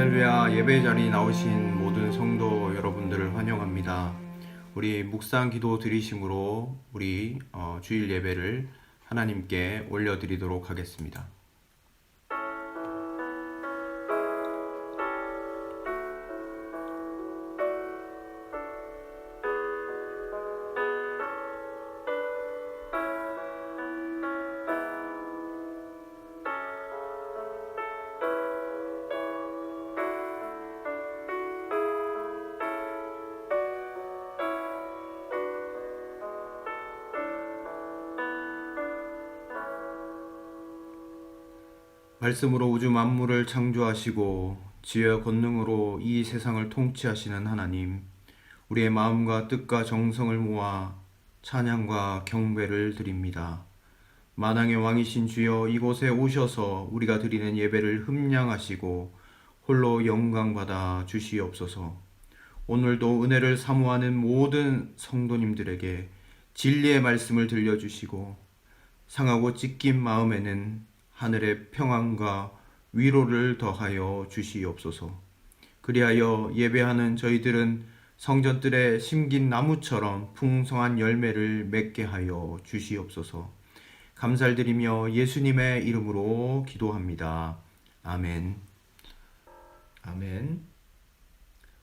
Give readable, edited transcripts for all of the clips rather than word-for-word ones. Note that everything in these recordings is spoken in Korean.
할렐루야. 예배 자리에 나오신 모든 성도 여러분들을 환영합니다. 우리 묵상 기도 드리심으로 우리 주일 예배를 하나님께 올려드리도록 하겠습니다. 말씀으로 우주 만물을 창조하시고 지혜와 권능으로 이 세상을 통치하시는 하나님, 우리의 마음과 뜻과 정성을 모아 찬양과 경배를 드립니다. 만왕의 왕이신 주여, 이곳에 오셔서 우리가 드리는 예배를 흠량하시고 홀로 영광받아 주시옵소서. 오늘도 은혜를 사모하는 모든 성도님들에게 진리의 말씀을 들려주시고 상하고 찢긴 마음에는 하늘의 평안과 위로를 더하여 주시옵소서. 그리하여 예배하는 저희들은 성전들의 심긴 나무처럼 풍성한 열매를 맺게 하여 주시옵소서. 감사드리며 예수님의 이름으로 기도합니다. 아멘. 아멘.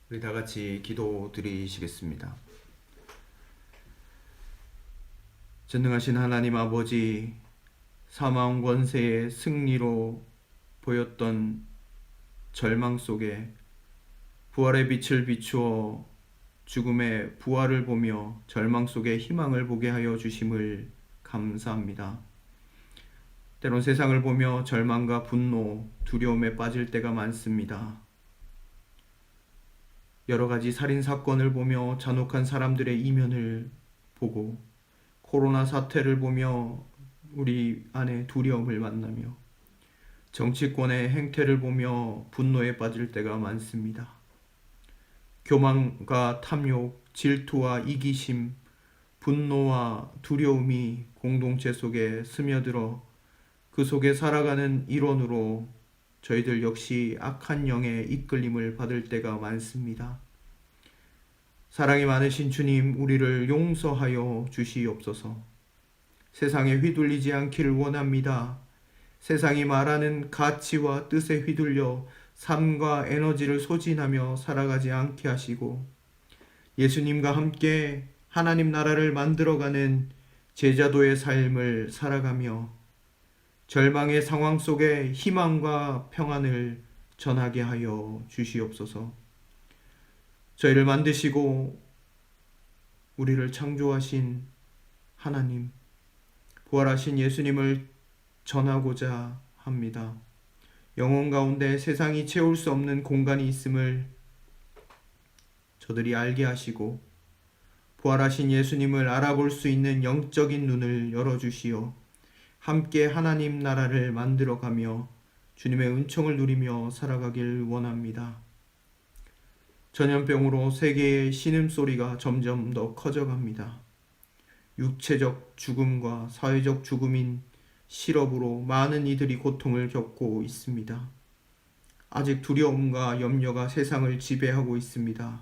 우리 다 같이 기도 드리시겠습니다. 전능하신 하나님 아버지, 사망 권세의 승리로 보였던 절망 속에 부활의 빛을 비추어 죽음의 부활을 보며 절망 속에 희망을 보게 하여 주심을 감사합니다. 때론 세상을 보며 절망과 분노, 두려움에 빠질 때가 많습니다. 여러 가지 살인 사건을 보며 잔혹한 사람들의 이면을 보고 코로나 사태를 보며 우리 안에 두려움을 만나며 정치권의 행태를 보며 분노에 빠질 때가 많습니다. 교만과 탐욕, 질투와 이기심, 분노와 두려움이 공동체 속에 스며들어 그 속에 살아가는 일원으로 저희들 역시 악한 영의 이끌림을 받을 때가 많습니다. 사랑이 많으신 주님, 우리를 용서하여 주시옵소서. 세상에 휘둘리지 않기를 원합니다. 세상이 말하는 가치와 뜻에 휘둘려 삶과 에너지를 소진하며 살아가지 않게 하시고 예수님과 함께 하나님 나라를 만들어가는 제자도의 삶을 살아가며 절망의 상황 속에 희망과 평안을 전하게 하여 주시옵소서. 저희를 만드시고 우리를 창조하신 하나님, 부활하신 예수님을 전하고자 합니다. 영혼 가운데 세상이 채울 수 없는 공간이 있음을 저들이 알게 하시고 부활하신 예수님을 알아볼 수 있는 영적인 눈을 열어주시어 함께 하나님 나라를 만들어가며 주님의 은총을 누리며 살아가길 원합니다. 전염병으로 세계의 신음소리가 점점 더 커져갑니다. 육체적 죽음과 사회적 죽음인 실업으로 많은 이들이 고통을 겪고 있습니다. 아직 두려움과 염려가 세상을 지배하고 있습니다.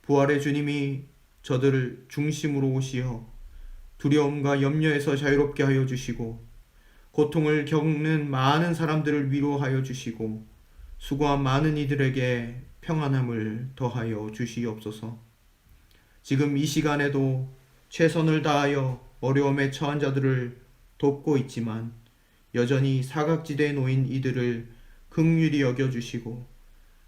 부활의 주님이 저들을 중심으로 오시어 두려움과 염려에서 자유롭게 하여 주시고 고통을 겪는 많은 사람들을 위로하여 주시고 수고한 많은 이들에게 평안함을 더하여 주시옵소서. 지금 이 시간에도 최선을 다하여 어려움에 처한 자들을 돕고 있지만 여전히 사각지대에 놓인 이들을 긍휼히 여겨주시고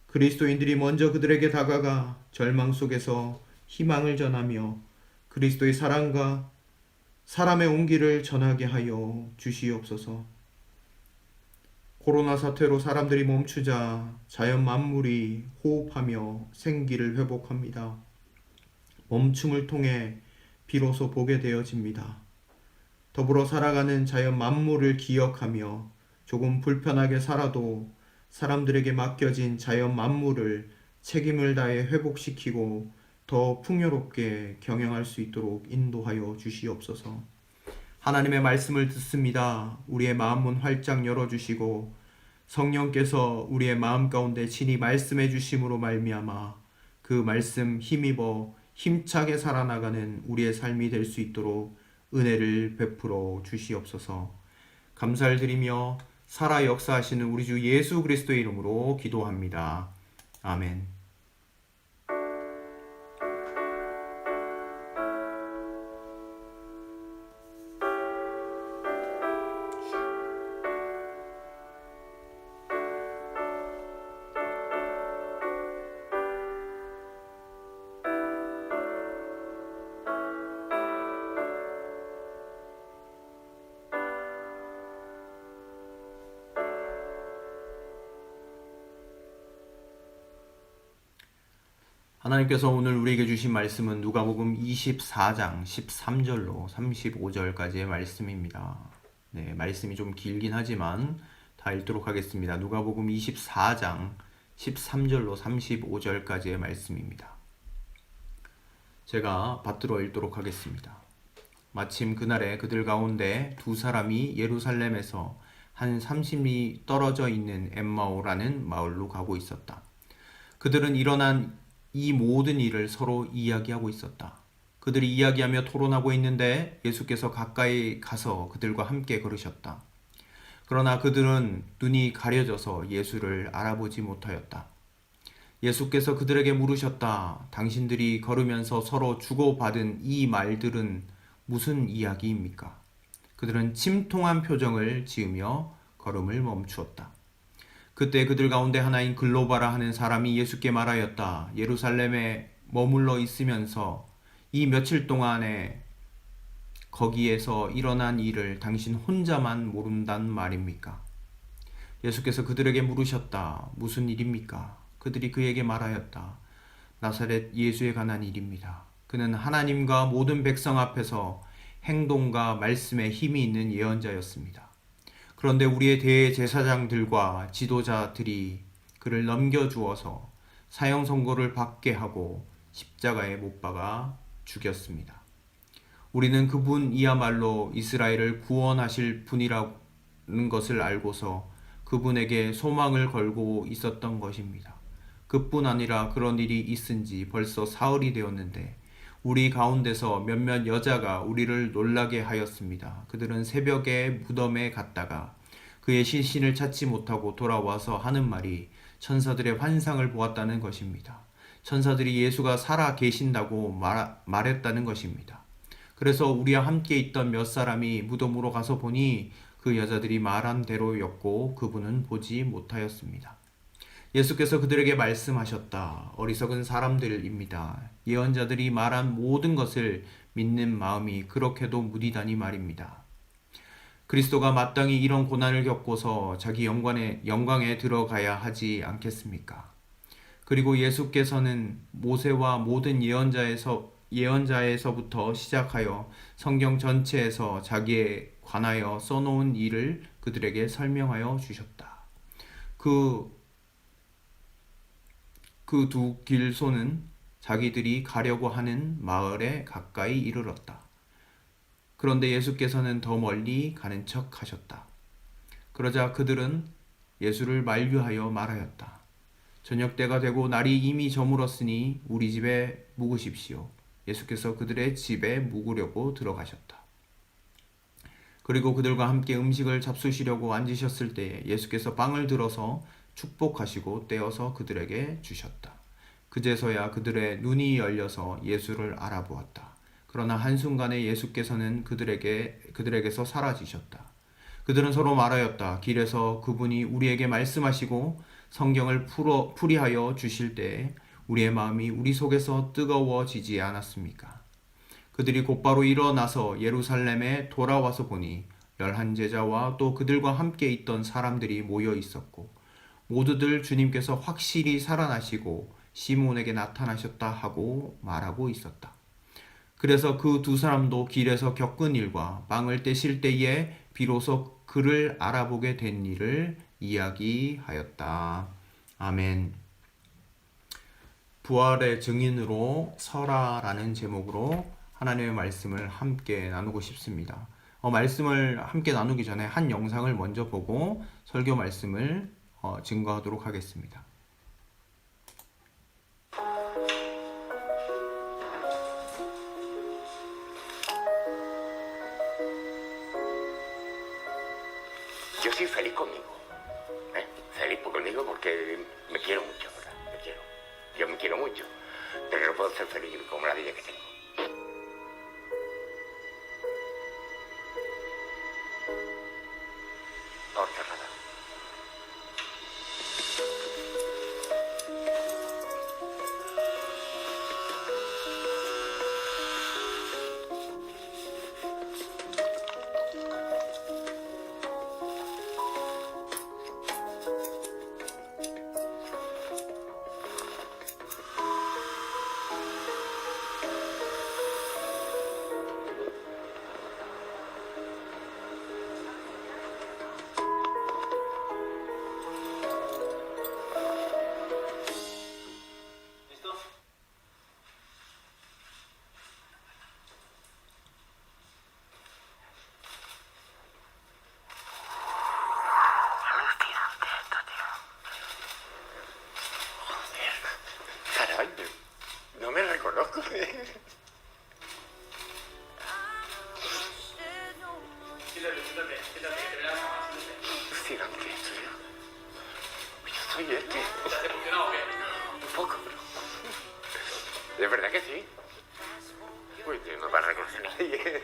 그리스도인들이 먼저 그들에게 다가가 절망 속에서 희망을 전하며 그리스도의 사랑과 사람의 온기를 전하게 하여 주시옵소서. 코로나 사태로 사람들이 멈추자 자연 만물이 호흡하며 생기를 회복합니다. 멈춤을 통해 비로소 보게 되어집니다. 더불어 살아가는 자연 만물을 기억하며 조금 불편하게 살아도 사람들에게 맡겨진 자연 만물을 책임을 다해 회복시키고 더 풍요롭게 경영할 수 있도록 인도하여 주시옵소서. 하나님의 말씀을 듣습니다. 우리의 마음문 활짝 열어주시고 성령께서 우리의 마음 가운데 친히 말씀해 주심으로 말미암아 그 말씀 힘입어 힘차게 살아나가는 우리의 삶이 될 수 있도록 은혜를 베풀어 주시옵소서. 감사를 드리며 살아 역사하시는 우리 주 예수 그리스도의 이름으로 기도합니다. 아멘. 하나님께서 오늘 우리에게 주신 말씀은 누가복음 24장 13절로 35절까지의 말씀입니다. 네, 말씀이 좀 길긴 하지만 다 읽도록 하겠습니다. 누가복음 24장 13절로 35절까지의 말씀입니다. 제가 받들어 읽도록 하겠습니다. 마침 그날에 그들 가운데 두 사람이 예루살렘에서 한 30리 떨어져 있는 엠마오라는 마을로 가고 있었다. 그들은 일어난 이 모든 일을 서로 이야기하고 있었다. 그들이 이야기하며 토론하고 있는데 예수께서 가까이 가서 그들과 함께 걸으셨다. 그러나 그들은 눈이 가려져서 예수를 알아보지 못하였다. 예수께서 그들에게 물으셨다. 당신들이 걸으면서 서로 주고받은 이 말들은 무슨 이야기입니까? 그들은 침통한 표정을 지으며 걸음을 멈추었다. 그때 그들 가운데 하나인 글로바라 하는 사람이 예수께 말하였다. 예루살렘에 머물러 있으면서 이 며칠 동안에 거기에서 일어난 일을 당신 혼자만 모른단 말입니까? 예수께서 그들에게 물으셨다. 무슨 일입니까? 그들이 그에게 말하였다. 나사렛 예수에 관한 일입니다. 그는 하나님과 모든 백성 앞에서 행동과 말씀에 힘이 있는 예언자였습니다. 그런데 우리의 대제사장들과 지도자들이 그를 넘겨주어서 사형 선고를 받게 하고 십자가에 못 박아 죽였습니다. 우리는 그분이야말로 이스라엘을 구원하실 분이라는 것을 알고서 그분에게 소망을 걸고 있었던 것입니다. 그뿐 아니라 그런 일이 있은 지 벌써 사흘이 되었는데 우리 가운데서 몇몇 여자가 우리를 놀라게 하였습니다. 그들은 새벽에 무덤에 갔다가 그의 시신을 찾지 못하고 돌아와서 하는 말이 천사들의 환상을 보았다는 것입니다. 천사들이 예수가 살아 계신다고 말했다는 것입니다. 그래서 우리와 함께 있던 몇 사람이 무덤으로 가서 보니 그 여자들이 말한 대로였고 그분은 보지 못하였습니다. 예수께서 그들에게 말씀하셨다. 어리석은 사람들입니다. 예언자들이 말한 모든 것을 믿는 마음이 그렇게도 무디다니 말입니다. 그리스도가 마땅히 이런 고난을 겪고서 자기 영광에 들어가야 하지 않겠습니까? 그리고 예수께서는 모세와 모든 예언자에서부터 시작하여 성경 전체에서 자기에 관하여 써놓은 일을 그들에게 설명하여 주셨다. 그 두 길소는 자기들이 가려고 하는 마을에 가까이 이르렀다. 그런데 예수께서는 더 멀리 가는 척 하셨다. 그러자 그들은 예수를 만류하여 말하였다. 저녁 때가 되고 날이 이미 저물었으니 우리 집에 묵으십시오. 예수께서 그들의 집에 묵으려고 들어가셨다. 그리고 그들과 함께 음식을 잡수시려고 앉으셨을 때에 예수께서 빵을 들어서 축복하시고 떼어서 그들에게 주셨다. 그제서야 그들의 눈이 열려서 예수를 알아보았다. 그러나 한순간에 예수께서는 그들에게서 사라지셨다. 그들은 서로 말하였다. 길에서 그분이 우리에게 말씀하시고 성경을 풀이하여 주실 때에 우리의 마음이 우리 속에서 뜨거워지지 않았습니까? 그들이 곧바로 일어나서 예루살렘에 돌아와서 보니 11제자와 또 그들과 함께 있던 사람들이 모여 있었고 모두들 주님께서 확실히 살아나시고 시몬에게 나타나셨다 하고 말하고 있었다. 그래서 그 두 사람도 길에서 겪은 일과 빵을 떼실 때에 비로소 그를 알아보게 된 일을 이야기하였다. 아멘. 부활의 증인으로 서라라는 제목으로 하나님의 말씀을 함께 나누고 싶습니다. 말씀을 함께 나누기 전에 한 영상을 먼저 보고 설교 말씀을 증거하도록 하겠습니다. Yo soy feliz conmigo, ¿eh? Feliz conmigo porque me quiero mucho, ¿verdad? Me quiero. Yo me quiero mucho, pero no puedo ser feliz como la vida que tengo. Ahora cerrada. Caray, no me reconozco. Alucinante esto, yo. Yo soy este. Un poco, pero... ¿De verdad que sí? Uy, no me va a reconocer nadie.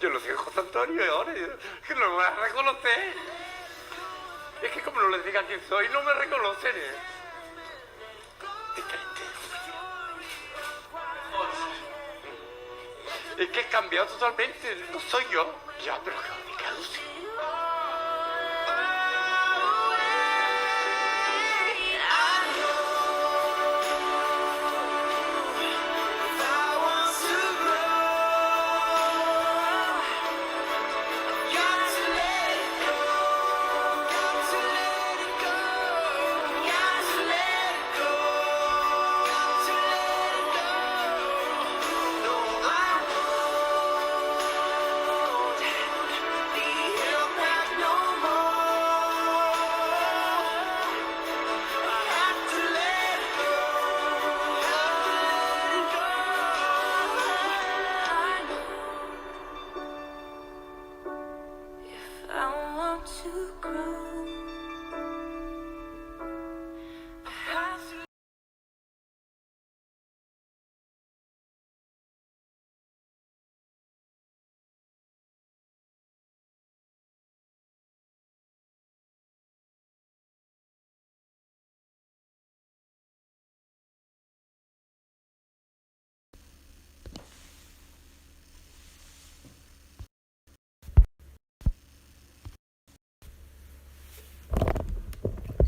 Yo lo sigo José Antonio y ahora que no me va a reconocer. Es que como no les diga quién soy, no me reconocen. Es que he cambiado totalmente, no soy yo. Ya, pero qué alucin.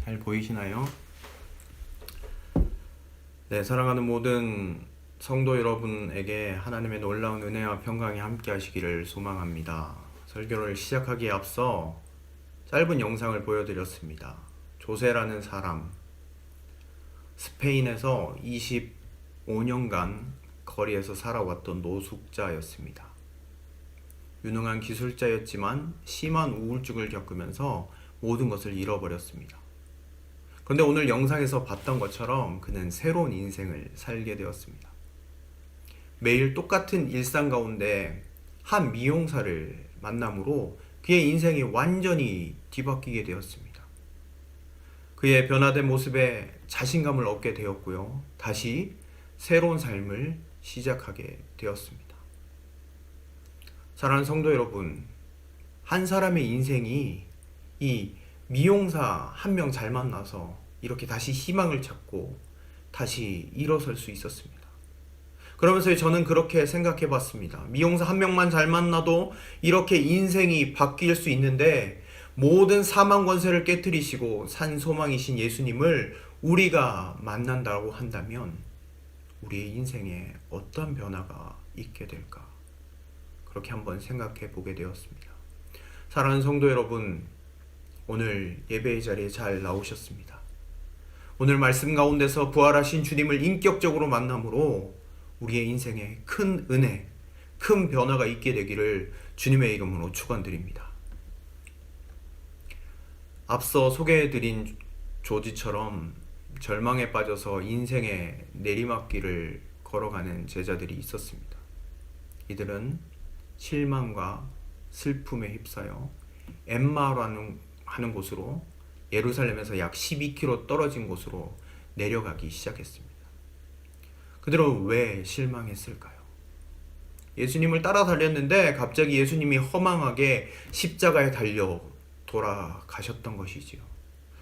잘 보이시나요? 네, 사랑하는 모든 성도 여러분에게 하나님의 놀라운 은혜와 평강이 함께 하시기를 소망합니다. 설교를 시작하기에 앞서 짧은 영상을 보여드렸습니다. 조세라는 사람, 스페인에서 25년간 거리에서 살아왔던 노숙자였습니다. 유능한 기술자였지만 심한 우울증을 겪으면서 모든 것을 잃어버렸습니다. 그런데 오늘 영상에서 봤던 것처럼 그는 새로운 인생을 살게 되었습니다. 매일 똑같은 일상 가운데 한 미용사를 만남으로 그의 인생이 완전히 뒤바뀌게 되었습니다. 그의 변화된 모습에 자신감을 얻게 되었고요. 다시 새로운 삶을 시작하게 되었습니다. 사랑하는 성도 여러분, 한 사람의 인생이 이 미용사 한 명 잘 만나서 이렇게 다시 희망을 찾고 다시 일어설 수 있었습니다. 그러면서 저는 그렇게 생각해 봤습니다. 미용사 한 명만 잘 만나도 이렇게 인생이 바뀔 수 있는데 모든 사망 권세를 깨트리시고 산 소망이신 예수님을 우리가 만난다고 한다면 우리의 인생에 어떤 변화가 있게 될까? 그렇게 한번 생각해 보게 되었습니다. 사랑하는 성도 여러분, 오늘 예배의 자리에 잘 나오셨습니다. 오늘 말씀 가운데서 부활하신 주님을 인격적으로 만남으로 우리의 인생에 큰 은혜, 큰 변화가 있게 되기를 주님의 이름으로 축원드립니다. 앞서 소개해드린 조지처럼 절망에 빠져서 인생의 내리막길을 걸어가는 제자들이 있었습니다. 이들은 실망과 슬픔에 휩싸여 엠마오라는 하는 곳으로, 예루살렘에서 약 12km 떨어진 곳으로 내려가기 시작했습니다. 그들은 왜 실망했을까요? 예수님을 따라 달렸는데 갑자기 예수님이 허망하게 십자가에 달려 돌아가셨던 것이지요.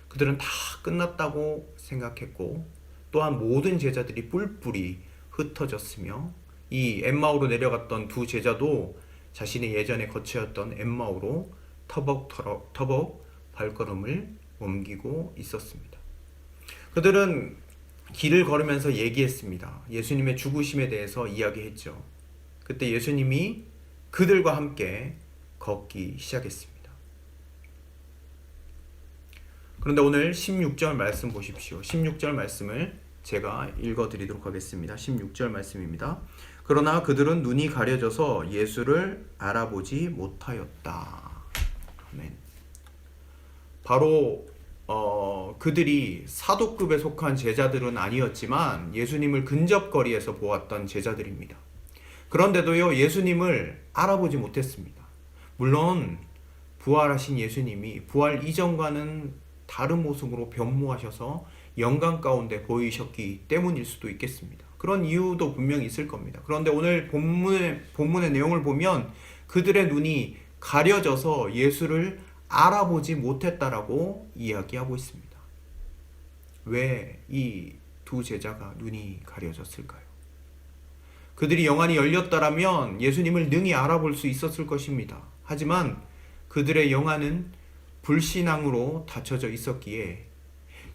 그들은 다 끝났다고 생각했고, 또한 모든 제자들이 뿔뿔이 흩어졌으며, 이 엠마오로 내려갔던 두 제자도 자신의 예전에 거처였던 엠마오로 터벅터벅 발걸음을 옮기고 있었습니다. 그들은 길을 걸으면서 얘기했습니다. 예수님의 죽으심에 대해서 이야기했죠. 그때 예수님이 그들과 함께 걷기 시작했습니다. 그런데 오늘 16절 말씀 보십시오. 16절 말씀을 제가 읽어드리도록 하겠습니다. 16절 말씀입니다. 그러나 그들은 눈이 가려져서 예수를 알아보지 못하였다. 아멘. 바로 그들이 사도급에 속한 제자들은 아니었지만 예수님을 근접거리에서 보았던 제자들입니다. 그런데도요, 예수님을 알아보지 못했습니다. 물론 부활하신 예수님이 부활 이전과는 다른 모습으로 변모하셔서 영광 가운데 보이셨기 때문일 수도 있겠습니다. 그런 이유도 분명히 있을 겁니다. 그런데 오늘 본문의 내용을 보면 그들의 눈이 가려져서 예수를 알아보지 못했다라고 이야기하고 있습니다. 왜 이 두 제자가 눈이 가려졌을까요? 그들이 영안이 열렸다라면 예수님을 능히 알아볼 수 있었을 것입니다. 하지만 그들의 영안은 불신앙으로 닫혀져 있었기에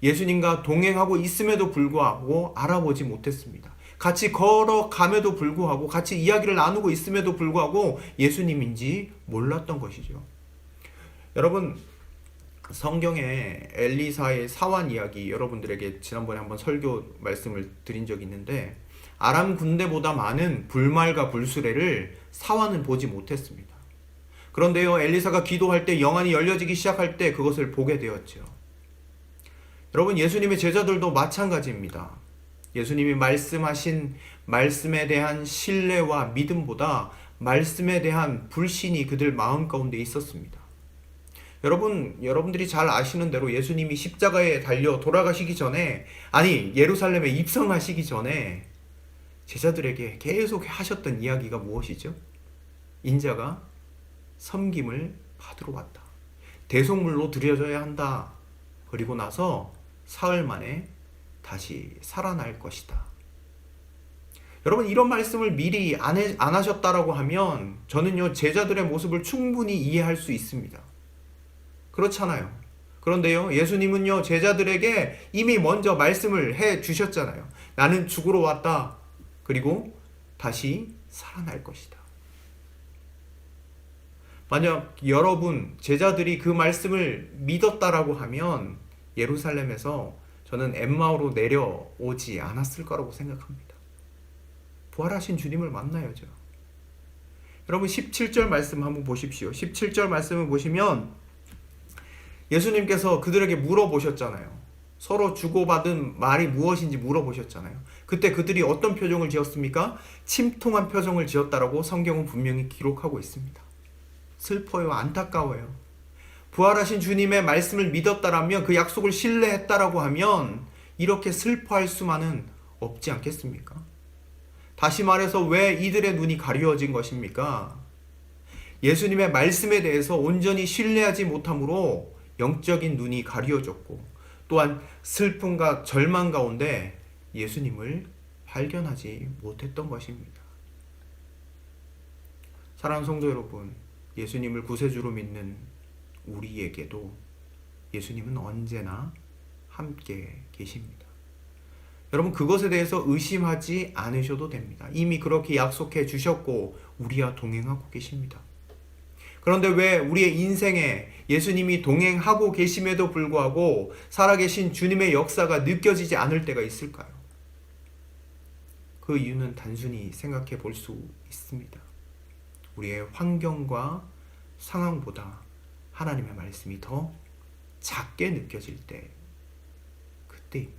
예수님과 동행하고 있음에도 불구하고 알아보지 못했습니다. 같이 걸어감에도 불구하고, 같이 이야기를 나누고 있음에도 불구하고 예수님인지 몰랐던 것이죠. 여러분, 성경에 엘리사의 사환 이야기, 여러분들에게 지난번에 한번 설교 말씀을 드린 적이 있는데, 아람 군대보다 많은 불말과 불수레를 사환은 보지 못했습니다. 그런데요, 엘리사가 기도할 때, 영안이 열려지기 시작할 때 그것을 보게 되었죠. 여러분, 예수님의 제자들도 마찬가지입니다. 예수님이 말씀하신 말씀에 대한 신뢰와 믿음보다 말씀에 대한 불신이 그들 마음 가운데 있었습니다. 여러분들이 잘 아시는 대로 예수님이 십자가에 달려 돌아가시기 전에, 아니 예루살렘에 입성하시기 전에 제자들에게 계속 하셨던 이야기가 무엇이죠? 인자가 섬김을 받으러 왔다. 대속물로 드려져야 한다. 그리고 나서 사흘 만에 다시 살아날 것이다. 여러분, 이런 말씀을 미리 안 하셨다라고 하면 저는요, 제자들의 모습을 충분히 이해할 수 있습니다. 그렇잖아요. 그런데요, 예수님은요, 제자들에게 이미 먼저 말씀을 해 주셨잖아요. 나는 죽으러 왔다. 그리고 다시 살아날 것이다. 만약 여러분, 제자들이 그 말씀을 믿었다라고 하면 예루살렘에서 저는 엠마오로 내려오지 않았을 거라고 생각합니다. 부활하신 주님을 만나야죠. 여러분, 17절 말씀 한번 보십시오. 17절 말씀을 보시면 예수님께서 그들에게 물어보셨잖아요. 서로 주고받은 말이 무엇인지 물어보셨잖아요. 그때 그들이 어떤 표정을 지었습니까? 침통한 표정을 지었다라고 성경은 분명히 기록하고 있습니다. 슬퍼요, 안타까워요. 부활하신 주님의 말씀을 믿었다라면, 그 약속을 신뢰했다라고 하면 이렇게 슬퍼할 수만은 없지 않겠습니까? 다시 말해서 왜 이들의 눈이 가려워진 것입니까? 예수님의 말씀에 대해서 온전히 신뢰하지 못함으로 영적인 눈이 가려워졌고, 또한 슬픔과 절망 가운데 예수님을 발견하지 못했던 것입니다. 사랑하는 성도 여러분, 예수님을 구세주로 믿는 우리에게도 예수님은 언제나 함께 계십니다. 여러분, 그것에 대해서 의심하지 않으셔도 됩니다. 이미 그렇게 약속해 주셨고 우리와 동행하고 계십니다. 그런데 왜 우리의 인생에 예수님이 동행하고 계심에도 불구하고 살아계신 주님의 역사가 느껴지지 않을 때가 있을까요? 그 이유는 단순히 생각해 볼 수 있습니다. 우리의 환경과 상황보다 하나님의 말씀이 더 작게 느껴질 때, 그때입니다.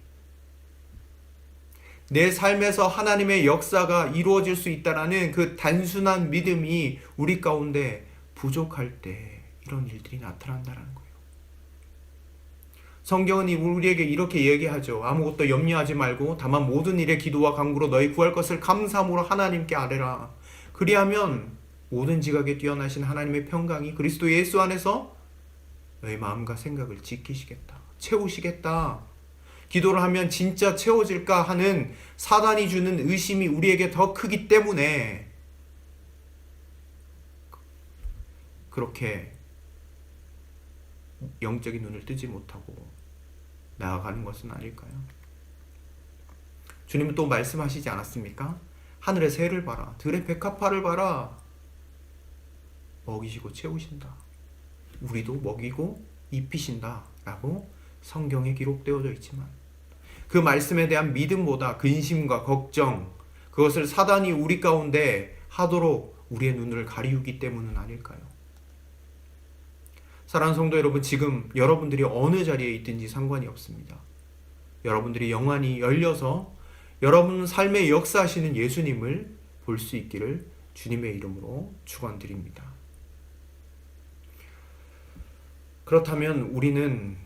내 삶에서 하나님의 역사가 이루어질 수 있다라는 그 단순한 믿음이 우리 가운데 부족할 때 이런 일들이 나타난다는 거예요. 성경은 우리에게 이렇게 얘기하죠. 아무것도 염려하지 말고 다만 모든 일에 기도와 간구로 너희 구할 것을 감사함으로 하나님께 아뢰라. 그리하면 모든 지각에 뛰어나신 하나님의 평강이 그리스도 예수 안에서 너희 마음과 생각을 지키시겠다. 채우시겠다. 기도를 하면 진짜 채워질까 하는 사단이 주는 의심이 우리에게 더 크기 때문에 그렇게 영적인 눈을 뜨지 못하고 나아가는 것은 아닐까요? 주님은 또 말씀하시지 않았습니까? 하늘의 새를 봐라, 들의 백합화를 봐라. 먹이시고 채우신다. 우리도 먹이고 입히신다 라고 성경에 기록되어져 있지만 그 말씀에 대한 믿음보다 근심과 걱정, 그것을 사단이 우리 가운데 하도록 우리의 눈을 가리우기 때문은 아닐까요? 사랑하는 성도 여러분, 지금 여러분들이 어느 자리에 있든지 상관이 없습니다. 여러분들이 영안이 열려서 여러분 삶에 역사하시는 예수님을 볼 수 있기를 주님의 이름으로 축원드립니다. 그렇다면 우리는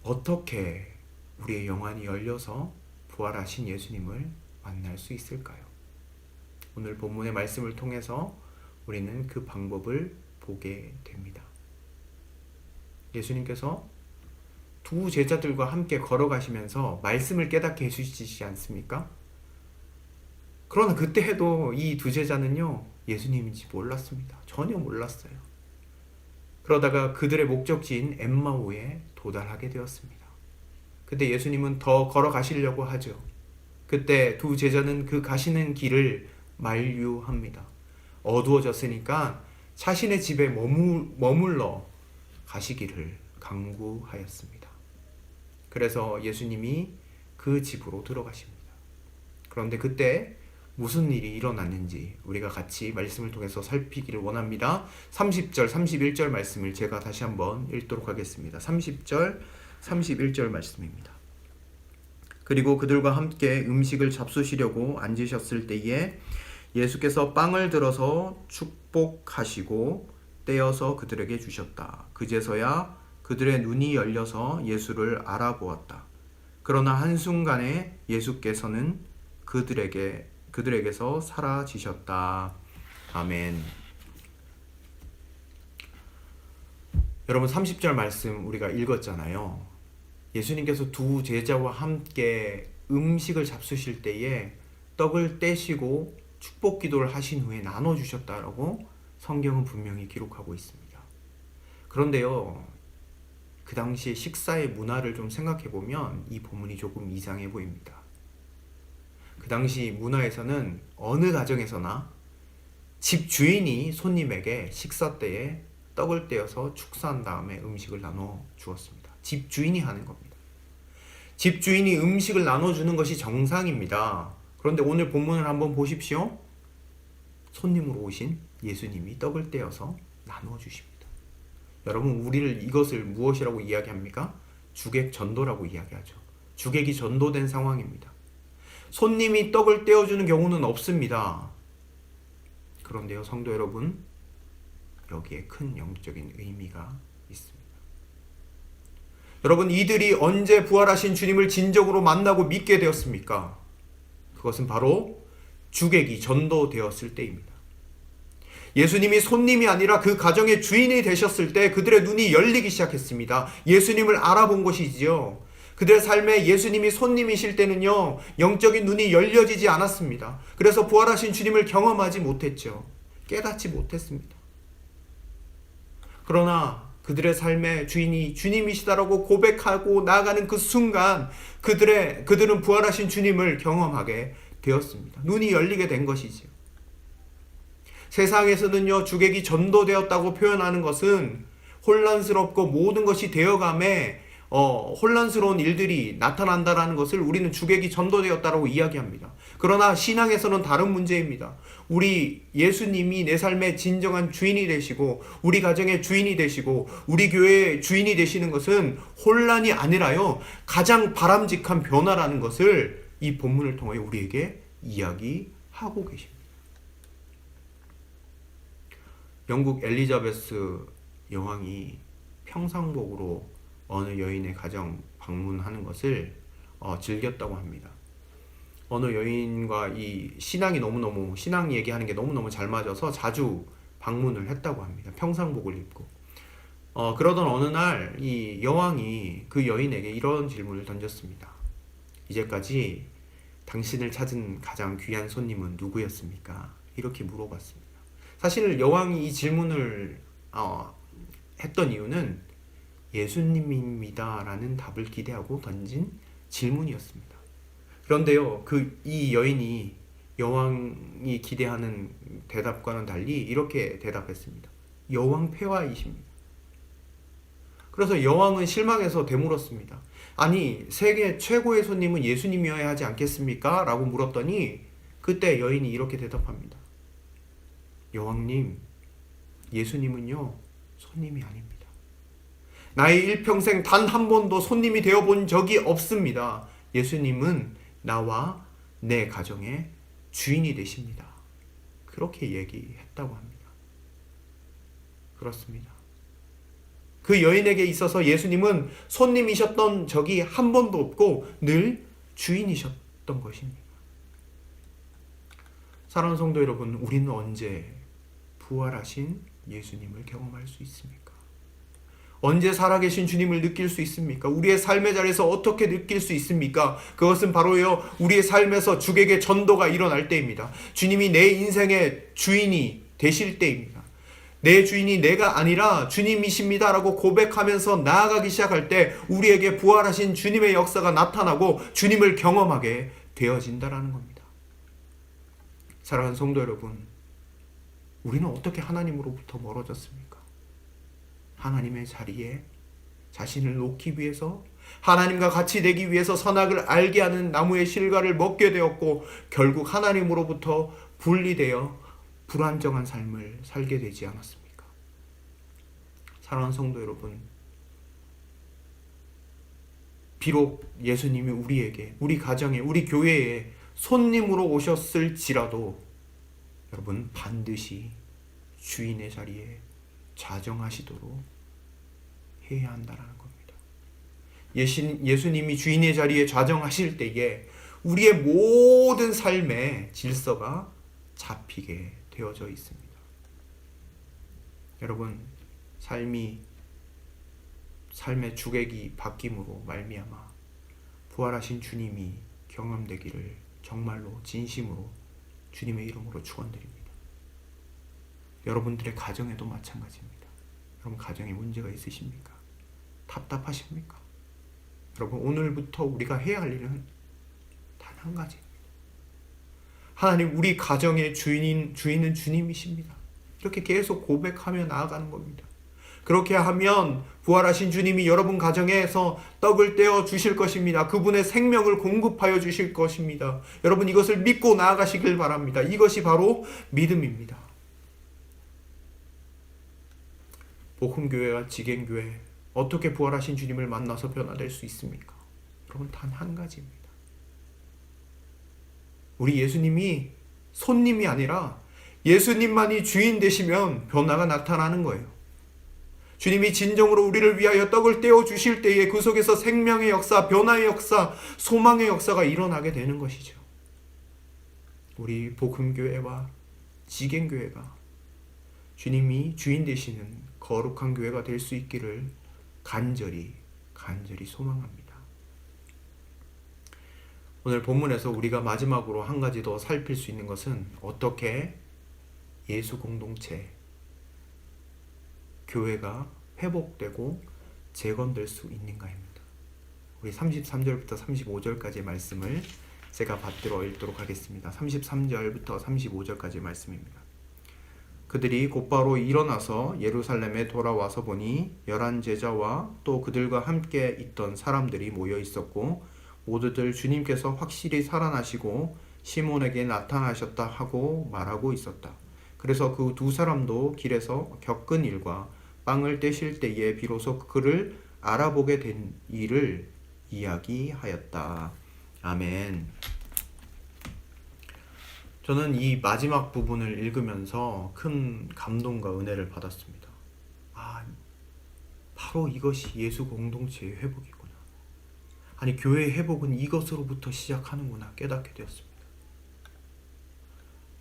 어떻게 우리의 영안이 열려서 부활하신 예수님을 만날 수 있을까요? 오늘 본문의 말씀을 통해서 우리는 그 방법을 보게 됩니다. 예수님께서 두 제자들과 함께 걸어가시면서 말씀을 깨닫게 해주시지 않습니까? 그러나 그때 해도 이 두 제자는요, 예수님인지 몰랐습니다. 전혀 몰랐어요. 그러다가 그들의 목적지인 엠마오에 도달하게 되었습니다. 그때 예수님은 더 걸어가시려고 하죠. 그때 두 제자는 그 가시는 길을 만류합니다. 어두워졌으니까 자신의 집에 머물러 가시기를 강구하였습니다. 그래서 예수님이 그 집으로 들어가십니다. 그런데 그때 무슨 일이 일어났는지 우리가 같이 말씀을 통해서 살피기를 원합니다. 30절, 31절 말씀을 제가 다시 한번 읽도록 하겠습니다. 30절, 31절 말씀입니다. 그리고 그들과 함께 음식을 잡수시려고 앉으셨을 때에 예수께서 빵을 들어서 축복하시고 떼어서 그들에게 주셨다. 그제서야 그들의 눈이 열려서 예수를 알아보았다. 그러나 한순간에 예수께서는 그들에게서 사라지셨다. 아멘. 여러분, 30절 말씀 우리가 읽었잖아요. 예수님께서 두 제자와 함께 음식을 잡수실 때에 떡을 떼시고 축복 기도를 하신 후에 나눠주셨다라고 성경은 분명히 기록하고 있습니다. 그런데요, 그 당시 식사의 문화를 좀 생각해보면 이 본문이 조금 이상해 보입니다. 그 당시 문화에서는 어느 가정에서나 집 주인이 손님에게 식사 때에 떡을 떼어서 축사한 다음에 음식을 나눠 주었습니다. 집 주인이 하는 겁니다. 집 주인이 음식을 나눠주는 것이 정상입니다. 그런데 오늘 본문을 한번 보십시오. 손님으로 오신 예수님이 떡을 떼어서 나누어 주십니다. 여러분, 우리를 이것을 무엇이라고 이야기합니까? 주객 전도라고 이야기하죠. 주객이 전도된 상황입니다. 손님이 떡을 떼어주는 경우는 없습니다. 그런데요, 성도 여러분, 여기에 큰 영적인 의미가 있습니다. 여러분, 이들이 언제 부활하신 주님을 진정으로 만나고 믿게 되었습니까? 그것은 바로 주객이 전도되었을 때입니다. 예수님이 손님이 아니라 그 가정의 주인이 되셨을 때 그들의 눈이 열리기 시작했습니다. 예수님을 알아본 것이지요. 그들의 삶에 예수님이 손님이실 때는요, 영적인 눈이 열려지지 않았습니다. 그래서 부활하신 주님을 경험하지 못했죠. 깨닫지 못했습니다. 그러나 그들의 삶의 주인이 주님이시다라고 고백하고 나아가는 그 순간 그들은 부활하신 주님을 경험하게 되었습니다. 눈이 열리게 된 것이지요. 세상에서는요, 주객이 전도되었다고 표현하는 것은 혼란스럽고 모든 것이 되어감에 혼란스러운 일들이 나타난다라는 것을 우리는 주객이 전도되었다라고 이야기합니다. 그러나 신앙에서는 다른 문제입니다. 우리 예수님이 내 삶의 진정한 주인이 되시고 우리 가정의 주인이 되시고 우리 교회의 주인이 되시는 것은 혼란이 아니라요, 가장 바람직한 변화라는 것을 이 본문을 통해 우리에게 이야기하고 계십니다. 영국 엘리자베스 여왕이 평상복으로 어느 여인의 가정 방문하는 것을 즐겼다고 합니다. 어느 여인과 이 신앙 얘기하는 게 너무너무 잘 맞아서 자주 방문을 했다고 합니다. 평상복을 입고. 그러던 어느 날 이 여왕이 그 여인에게 이런 질문을 던졌습니다. 이제까지 당신을 찾은 가장 귀한 손님은 누구였습니까? 이렇게 물어봤습니다. 사실 여왕이 이 질문을 했던 이유는 예수님입니다 라는 답을 기대하고 던진 질문이었습니다. 그런데요, 이 여인이 여왕이 기대하는 대답과는 달리 이렇게 대답했습니다. 여왕 폐하이십니다. 그래서 여왕은 실망해서 되물었습니다. 아니, 세계 최고의 손님은 예수님이어야 하지 않겠습니까? 라고 물었더니 그때 여인이 이렇게 대답합니다. 여왕님, 예수님은요, 손님이 아닙니다. 나의 일평생 단 한 번도 손님이 되어본 적이 없습니다. 예수님은 나와 내 가정의 주인이 되십니다. 그렇게 얘기했다고 합니다. 그렇습니다. 그 여인에게 있어서 예수님은 손님이셨던 적이 한 번도 없고 늘 주인이셨던 것입니다. 사랑하는 성도 여러분, 우리는 언제 부활하신 예수님을 경험할 수 있습니까? 언제 살아계신 주님을 느낄 수 있습니까? 우리의 삶의 자리에서 어떻게 느낄 수 있습니까? 그것은 바로요, 우리의 삶에서 주객의 전도가 일어날 때입니다. 주님이 내 인생의 주인이 되실 때입니다. 내 주인이 내가 아니라 주님이십니다 라고 고백하면서 나아가기 시작할 때 우리에게 부활하신 주님의 역사가 나타나고 주님을 경험하게 되어진다라는 겁니다. 사랑하는 성도 여러분, 우리는 어떻게 하나님으로부터 멀어졌습니까? 하나님의 자리에 자신을 놓기 위해서, 하나님과 같이 되기 위해서 선악을 알게 하는 나무의 실과를 먹게 되었고 결국 하나님으로부터 분리되어 불안정한 삶을 살게 되지 않았습니까? 사랑하는 성도 여러분, 비록 예수님이 우리에게, 우리 가정에, 우리 교회에 손님으로 오셨을지라도 여러분, 반드시 주인의 자리에 좌정하시도록 해야 한다는 겁니다. 예수님이 주인의 자리에 좌정하실 때에 우리의 모든 삶의 질서가 잡히게 되어져 있습니다. 여러분, 삶의 주객이 바뀜으로 말미암아 부활하신 주님이 경험되기를 정말로 진심으로 주님의 이름으로 축원드립니다. 여러분들의 가정에도 마찬가지입니다. 여러분, 가정에 문제가 있으십니까? 답답하십니까? 여러분, 오늘부터 우리가 해야 할 일은 단 한 가지입니다. 하나님, 우리 가정의 주인은 주님이십니다. 이렇게 계속 고백하며 나아가는 겁니다. 그렇게 하면 부활하신 주님이 여러분 가정에서 떡을 떼어 주실 것입니다. 그분의 생명을 공급하여 주실 것입니다. 여러분, 이것을 믿고 나아가시길 바랍니다. 이것이 바로 믿음입니다. 복음교회와 지갱교회, 어떻게 부활하신 주님을 만나서 변화될 수 있습니까? 여러분, 단 한 가지입니다. 우리 예수님이 손님이 아니라 예수님만이 주인 되시면 변화가 나타나는 거예요. 주님이 진정으로 우리를 위하여 떡을 떼어 주실 때에 그 속에서 생명의 역사, 변화의 역사, 소망의 역사가 일어나게 되는 것이죠. 우리 복음교회와 지갱교회가 주님이 주인 되시는 거룩한 교회가 될 수 있기를 간절히 소망합니다. 오늘 본문에서 우리가 마지막으로 한 가지 더 살필 수 있는 것은 어떻게 예수 공동체, 교회가 회복되고 재건될 수 있는가입니다. 우리 33절부터 35절까지의 말씀을 제가 받들어 읽도록 하겠습니다. 33절부터 35절까지의 말씀입니다. 그들이 곧바로 일어나서 예루살렘에 돌아와서 보니 11 제자와 또 그들과 함께 있던 사람들이 모여 있었고 모두들 주님께서 확실히 살아나시고 시몬에게 나타나셨다 하고 말하고 있었다. 그래서 그 두 사람도 길에서 겪은 일과 빵을 떼실 때에 비로소 그를 알아보게 된 일을 이야기하였다. 아멘. 저는 이 마지막 부분을 읽으면서 큰 감동과 은혜를 받았습니다. 바로 이것이 예수 공동체의 회복이구나. 아니, 교회의 회복은 이것으로부터 시작하는구나 깨닫게 되었습니다.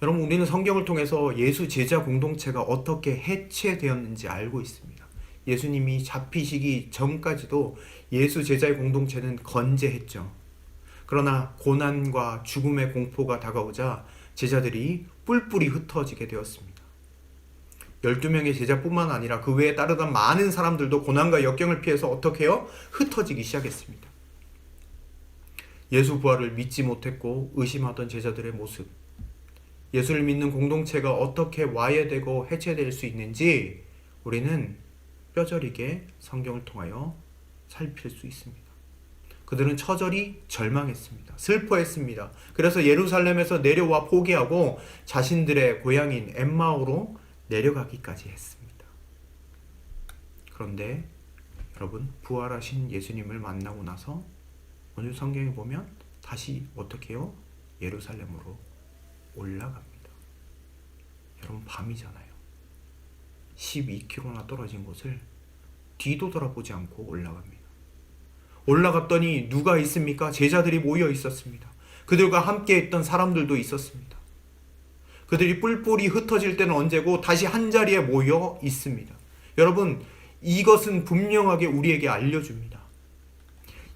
여러분, 우리는 성경을 통해서 예수 제자 공동체가 어떻게 해체되었는지 알고 있습니다. 예수님이 잡히시기 전까지도 예수 제자의 공동체는 건재했죠. 그러나 고난과 죽음의 공포가 다가오자 제자들이 뿔뿔이 흩어지게 되었습니다. 12명의 제자뿐만 아니라 그 외에 따르던 많은 사람들도 고난과 역경을 피해서 어떻게 해요? 흩어지기 시작했습니다. 예수 부활을 믿지 못했고 의심하던 제자들의 모습, 예수를 믿는 공동체가 어떻게 와해되고 해체될 수 있는지 우리는 뼈저리게 성경을 통하여 살필 수 있습니다. 그들은 처절히 절망했습니다. 슬퍼했습니다. 그래서 예루살렘에서 내려와 포기하고 자신들의 고향인 엠마오로 내려가기까지 했습니다. 그런데 여러분, 부활하신 예수님을 만나고 나서 오늘 성경에 보면 다시 어떻게 해요? 예루살렘으로 올라갑니다. 여러분, 밤이잖아요. 12km나 떨어진 곳을 뒤도 돌아보지 않고 올라갑니다. 올라갔더니 누가 있습니까? 제자들이 모여 있었습니다. 그들과 함께 있던 사람들도 있었습니다. 그들이 뿔뿔이 흩어질 때는 언제고 다시 한자리에 모여 있습니다. 여러분, 이것은 분명하게 우리에게 알려줍니다.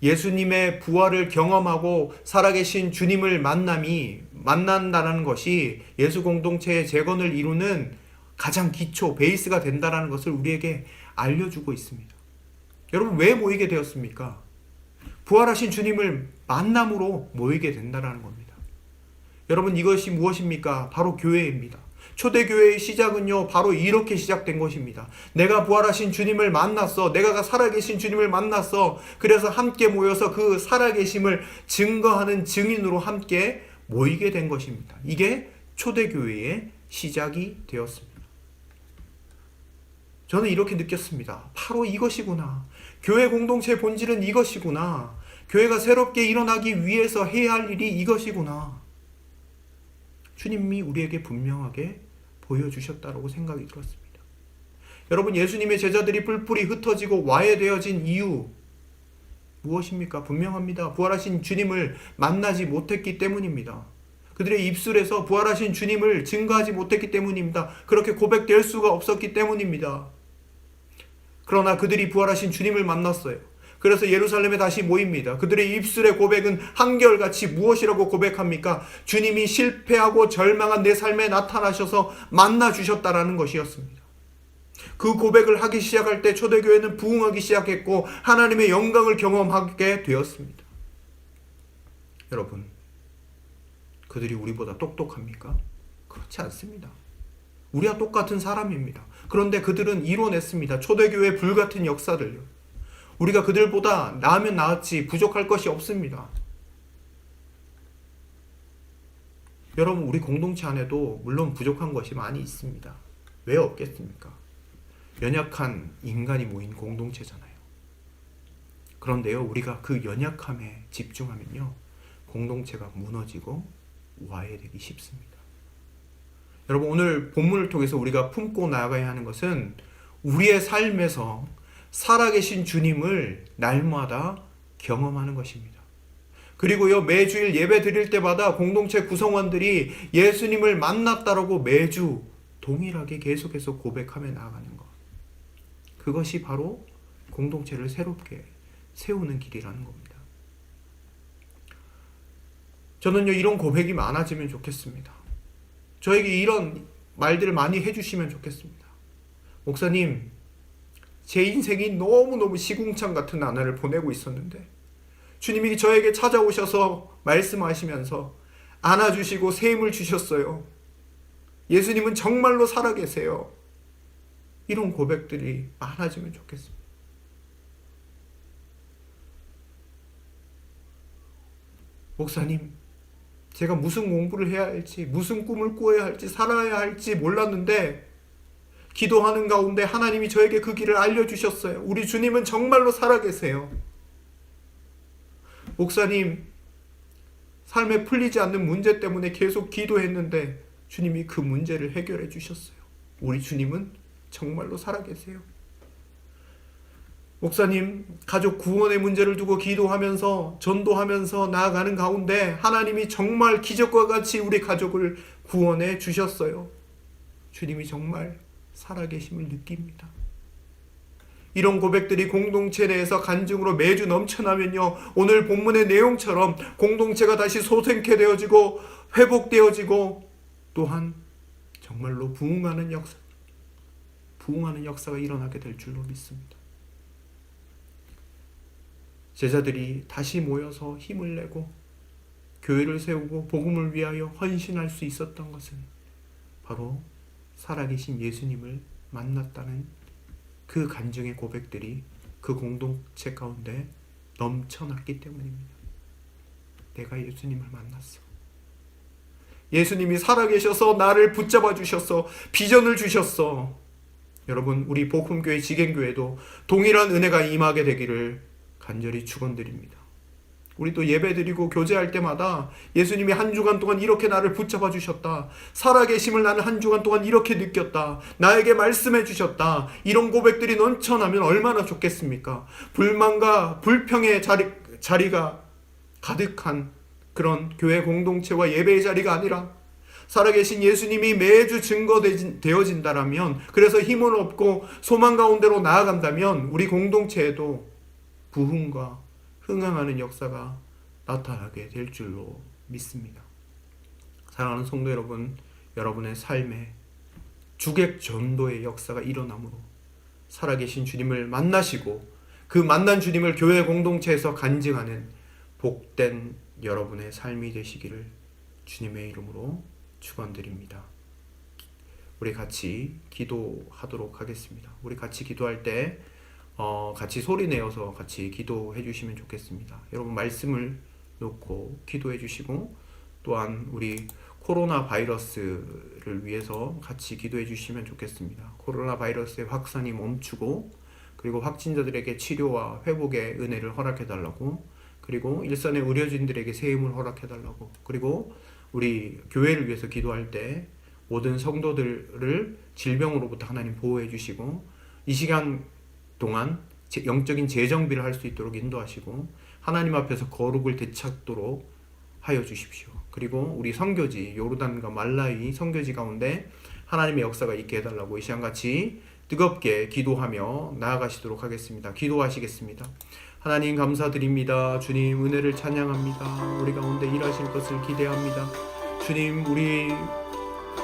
예수님의 부활을 경험하고 살아계신 주님을 만난다는 것이 예수 공동체의 재건을 이루는 가장 기초, 베이스가 된다는 것을 우리에게 알려주고 있습니다. 여러분, 왜 모이게 되었습니까? 부활하신 주님을 만남으로 모이게 된다는 겁니다. 여러분, 이것이 무엇입니까? 바로 교회입니다. 초대교회의 시작은요, 바로 이렇게 시작된 것입니다. 내가 부활하신 주님을 만났어. 내가 살아계신 주님을 만났어. 그래서 함께 모여서 그 살아계심을 증거하는 증인으로 함께 모이게 된 것입니다. 이게 초대교회의 시작이 되었습니다. 저는 이렇게 느꼈습니다. 바로 이것이구나. 교회 공동체의 본질은 이것이구나. 교회가 새롭게 일어나기 위해서 해야 할 일이 이것이구나. 주님이 우리에게 분명하게 보여주셨다고 생각이 들었습니다. 여러분, 예수님의 제자들이 뿔뿔이 흩어지고 와해되어진 이유 무엇입니까? 분명합니다. 부활하신 주님을 만나지 못했기 때문입니다. 그들의 입술에서 부활하신 주님을 증거하지 못했기 때문입니다. 그렇게 고백될 수가 없었기 때문입니다. 그러나 그들이 부활하신 주님을 만났어요. 그래서 예루살렘에 다시 모입니다. 그들의 입술의 고백은 한결같이 무엇이라고 고백합니까? 주님이 실패하고 절망한 내 삶에 나타나셔서 만나주셨다라는 것이었습니다. 그 고백을 하기 시작할 때 초대교회는 부흥하기 시작했고 하나님의 영광을 경험하게 되었습니다. 여러분, 그들이 우리보다 똑똑합니까? 그렇지 않습니다. 우리와 똑같은 사람입니다. 그런데 그들은 이뤄냈습니다. 초대교회의 불같은 역사들요. 우리가 그들보다 나으면 나았지 부족할 것이 없습니다. 여러분, 우리 공동체 안에도 물론 부족한 것이 많이 있습니다. 왜 없겠습니까? 연약한 인간이 모인 공동체잖아요. 그런데요, 우리가 그 연약함에 집중하면요, 공동체가 무너지고 와해되기 쉽습니다. 여러분, 오늘 본문을 통해서 우리가 품고 나아가야 하는 것은 우리의 삶에서 살아계신 주님을 날마다 경험하는 것입니다. 그리고요, 매주일 예배 드릴 때마다 공동체 구성원들이 예수님을 만났다라고 매주 동일하게 계속해서 고백하며 나아가는 것. 그것이 바로 공동체를 새롭게 세우는 길이라는 겁니다. 저는요, 이런 고백이 많아지면 좋겠습니다. 저에게 이런 말들을 많이 해주시면 좋겠습니다. 목사님, 제 인생이 너무너무 시궁창 같은 나날을 보내고 있었는데 주님이 저에게 찾아오셔서 말씀하시면서 안아주시고 새 힘을 주셨어요. 예수님은 정말로 살아계세요. 이런 고백들이 많아지면 좋겠습니다. 목사님, 제가 무슨 공부를 해야 할지, 무슨 꿈을 꾸어야 할지, 살아야 할지 몰랐는데 기도하는 가운데 하나님이 저에게 그 길을 알려주셨어요. 우리 주님은 정말로 살아계세요. 목사님, 삶에 풀리지 않는 문제 때문에 계속 기도했는데 주님이 그 문제를 해결해 주셨어요. 우리 주님은 정말로 살아계세요. 목사님, 가족 구원의 문제를 두고 기도하면서 전도하면서 나아가는 가운데 하나님이 정말 기적과 같이 우리 가족을 구원해 주셨어요. 주님이 정말 살아계심을 느낍니다. 이런 고백들이 공동체 내에서 간증으로 매주 넘쳐나면요, 오늘 본문의 내용처럼 공동체가 다시 소생케 되어지고 회복되어지고 또한 정말로 부흥하는 역사가 일어나게 될 줄로 믿습니다. 제자들이 다시 모여서 힘을 내고 교회를 세우고 복음을 위하여 헌신할 수 있었던 것은 바로 살아계신 예수님을 만났다는 그 간증의 고백들이 그 공동체 가운데 넘쳐났기 때문입니다. 내가 예수님을 만났어. 예수님이 살아계셔서 나를 붙잡아 주셨어. 비전을 주셨어. 여러분, 우리 복음교회 지갱교회도 동일한 은혜가 임하게 되기를 간절히 축원드립니다. 우리도 예배드리고 교제할 때마다 예수님이 한 주간 동안 이렇게 나를 붙잡아 주셨다. 살아계심을 나는 한 주간 동안 이렇게 느꼈다. 나에게 말씀해 주셨다. 이런 고백들이 넘쳐나면 얼마나 좋겠습니까? 불만과 불평의 자리가 가득한 그런 교회 공동체와 예배의 자리가 아니라 살아계신 예수님이 매주 증거되어진다라면, 그래서 힘을 얻고 소망 가운데로 나아간다면 우리 공동체에도 부흥과 흥황하는 역사가 나타나게 될 줄로 믿습니다. 사랑하는 성도 여러분, 여러분의 삶에 주객 전도의 역사가 일어나므로 살아계신 주님을 만나시고 그 만난 주님을 교회 공동체에서 간증하는 복된 여러분의 삶이 되시기를 주님의 이름으로 축원드립니다. 우리 같이 기도하도록 하겠습니다. 우리 같이 기도할 때 같이 소리 내어서 같이 기도해 주시면 좋겠습니다. 여러분, 말씀을 놓고 기도해 주시고 또한 우리 코로나 바이러스를 위해서 같이 기도해 주시면 좋겠습니다. 코로나 바이러스의 확산이 멈추고, 그리고 확진자들에게 치료와 회복의 은혜를 허락해 달라고, 그리고 일선의 의료진들에게 새 힘을 허락해 달라고, 그리고 우리 교회를 위해서 기도할 때 모든 성도들을 질병으로부터 하나님 보호해 주시고, 이 시간 동안 영적인 재정비를 할 수 있도록 인도하시고 하나님 앞에서 거룩을 되찾도록 하여 주십시오. 그리고 우리 선교지 요르단과 말라위 선교지 가운데 하나님의 역사가 있게 해달라고 이 시간 같이 뜨겁게 기도하며 나아가시도록 하겠습니다. 기도하시겠습니다. 하나님 감사드립니다. 주님 은혜를 찬양합니다. 우리 가운데 일하실 것을 기대합니다. 주님, 우리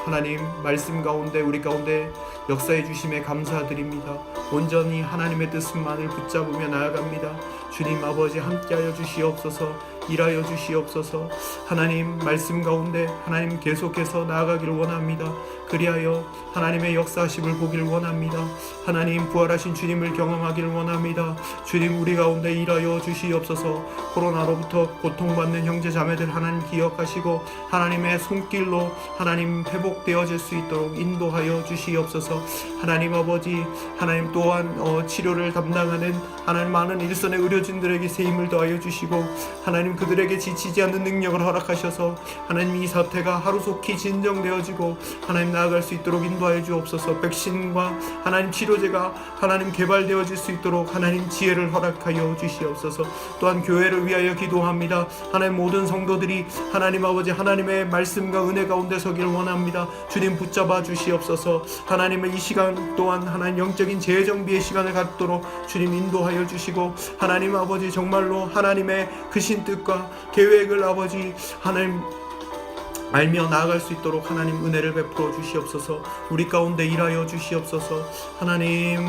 하나님 말씀 가운데 우리 가운데 역사해 주심에 감사드립니다. 온전히 하나님의 뜻만을 붙잡으며 나아갑니다. 주님 아버지 함께하여 주시옵소서. 일하여 주시옵소서. 하나님 말씀 가운데 하나님 계속해서 나아가기를 원합니다. 그리하여 하나님의 역사하심을 보기를 원합니다. 하나님 부활하신 주님을 경험하기를 원합니다. 주님 우리 가운데 일하여 주시옵소서. 코로나로부터 고통받는 형제 자매들 하나님 기억하시고 하나님의 손길로 하나님 회복되어질 수 있도록 인도하여 주시옵소서. 하나님 아버지, 하나님 또한 치료를 담당하는 하나님 많은 일선의 의료진들에게 새 힘을 더하여 주시고 하나님 그들에게 지치지 않는 능력을 허락하셔서 하나님 이 사태가 하루속히 진정되어지고 하나님 나아갈 수 있도록 인도하여 주옵소서. 백신과 하나님 치료제가 하나님 개발되어질 수 있도록 하나님 지혜를 허락하여 주시옵소서. 또한 교회를 위하여 기도합니다. 하나님 모든 성도들이 하나님 아버지 하나님의 말씀과 은혜 가운데 서기를 원합니다. 주님 붙잡아 주시옵소서. 하나님의 이 시간 또한 하나님 영적인 재정비의 시간을 갖도록 주님 인도하여 주시고 하나님 아버지 정말로 하나님의 크신 뜻과 계획을 아버지 하나님 알며 나아갈 수 있도록 하나님 은혜를 베풀어 주시옵소서. 우리 가운데 일하여 주시옵소서. 하나님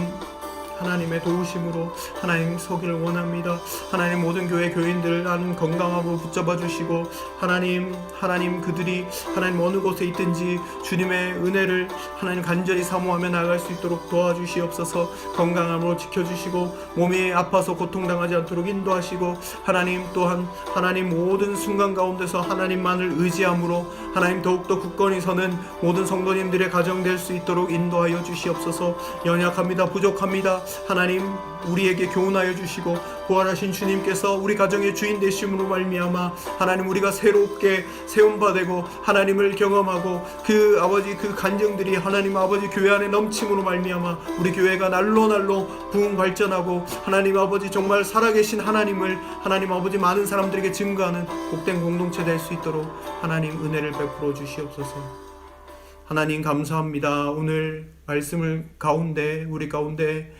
하나님의 도우심으로 하나님 서기를 원합니다. 하나님 모든 교인들 하나님 건강하고 붙잡아 주시고 하나님 그들이 하나님 어느 곳에 있든지 주님의 은혜를 하나님 간절히 사모하며 나아갈 수 있도록 도와주시옵소서. 건강함으로 지켜주시고 몸이 아파서 고통당하지 않도록 인도하시고 하나님 또한 하나님 모든 순간 가운데서 하나님만을 의지함으로 하나님 더욱더 굳건히 서는 모든 성도님들의 가정 될 수 있도록 인도하여 주시옵소서. 연약합니다. 부족합니다. 하나님 우리에게 교훈하여 주시고 부활하신 주님께서 우리 가정의 주인 되심으로 말미암아 하나님 우리가 새롭게 세움받고 하나님을 경험하고 그 아버지 그 간증들이 하나님 아버지 교회 안에 넘침으로 말미암아 우리 교회가 날로 부흥 발전하고 하나님 아버지 정말 살아계신 하나님을 하나님 아버지 많은 사람들에게 증거하는 복된 공동체 될 수 있도록 하나님 은혜를 베풀어 주시옵소서. 하나님 감사합니다. 오늘 말씀을 우리 가운데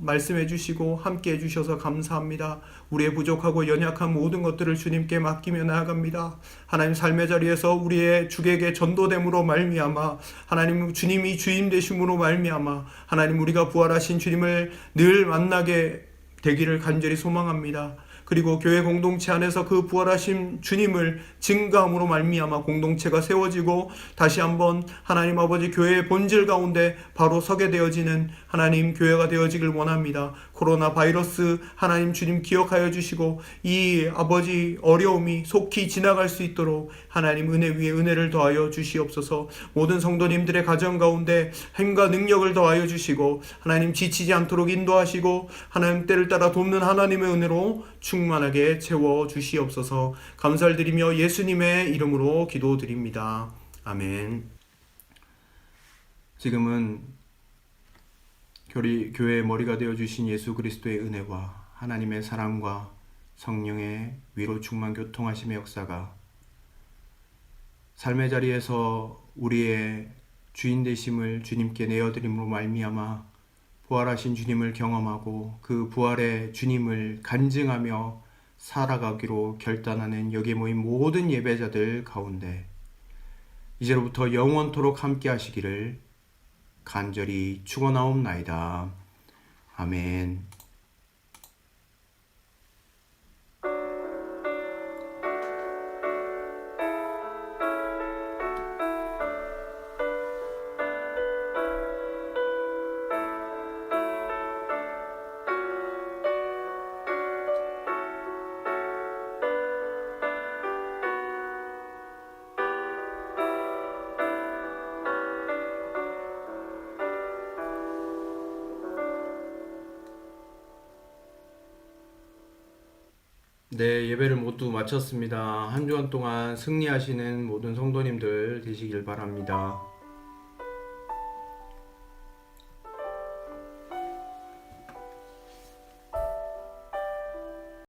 말씀해 주시고 함께 해 주셔서 감사합니다. 우리의 부족하고 연약한 모든 것들을 주님께 맡기며 나아갑니다. 하나님 삶의 자리에서 우리의 주객의 전도됨으로 말미암아 하나님 주님이 주인 되심으로 말미암아 하나님 우리가 부활하신 주님을 늘 만나게 되기를 간절히 소망합니다. 그리고 교회 공동체 안에서 그 부활하신 주님을 증거함으로 말미암아 공동체가 세워지고 다시 한번 하나님 아버지 교회의 본질 가운데 바로 서게 되어지는 하나님 교회가 되어지길 원합니다. 코로나 바이러스 하나님 주님 기억하여 주시고 이 아버지 어려움이 속히 지나갈 수 있도록 하나님 은혜 위에 은혜를 더하여 주시옵소서. 모든 성도님들의 가정 가운데 힘과 능력을 더하여 주시고 하나님 지치지 않도록 인도하시고 하나님 때를 따라 돕는 하나님의 은혜로 충만하게 채워 주시옵소서. 감사를 드리며 예수님의 이름으로 기도드립니다. 아멘. 지금은 교회의 머리가 되어주신 예수 그리스도의 은혜와 하나님의 사랑과 성령의 위로 충만 교통하심의 역사가 삶의 자리에서 우리의 주인 되심을 주님께 내어드림으로 말미암아 부활하신 주님을 경험하고 그 부활의 주님을 간증하며 살아가기로 결단하는 여기에 모인 모든 예배자들 가운데 이제로부터 영원토록 함께 하시기를 간절히 축원하옵나이다. 아멘. 네, 예배를 모두 마쳤습니다. 한 주간 동안 승리하시는 모든 성도님들 되시길 바랍니다.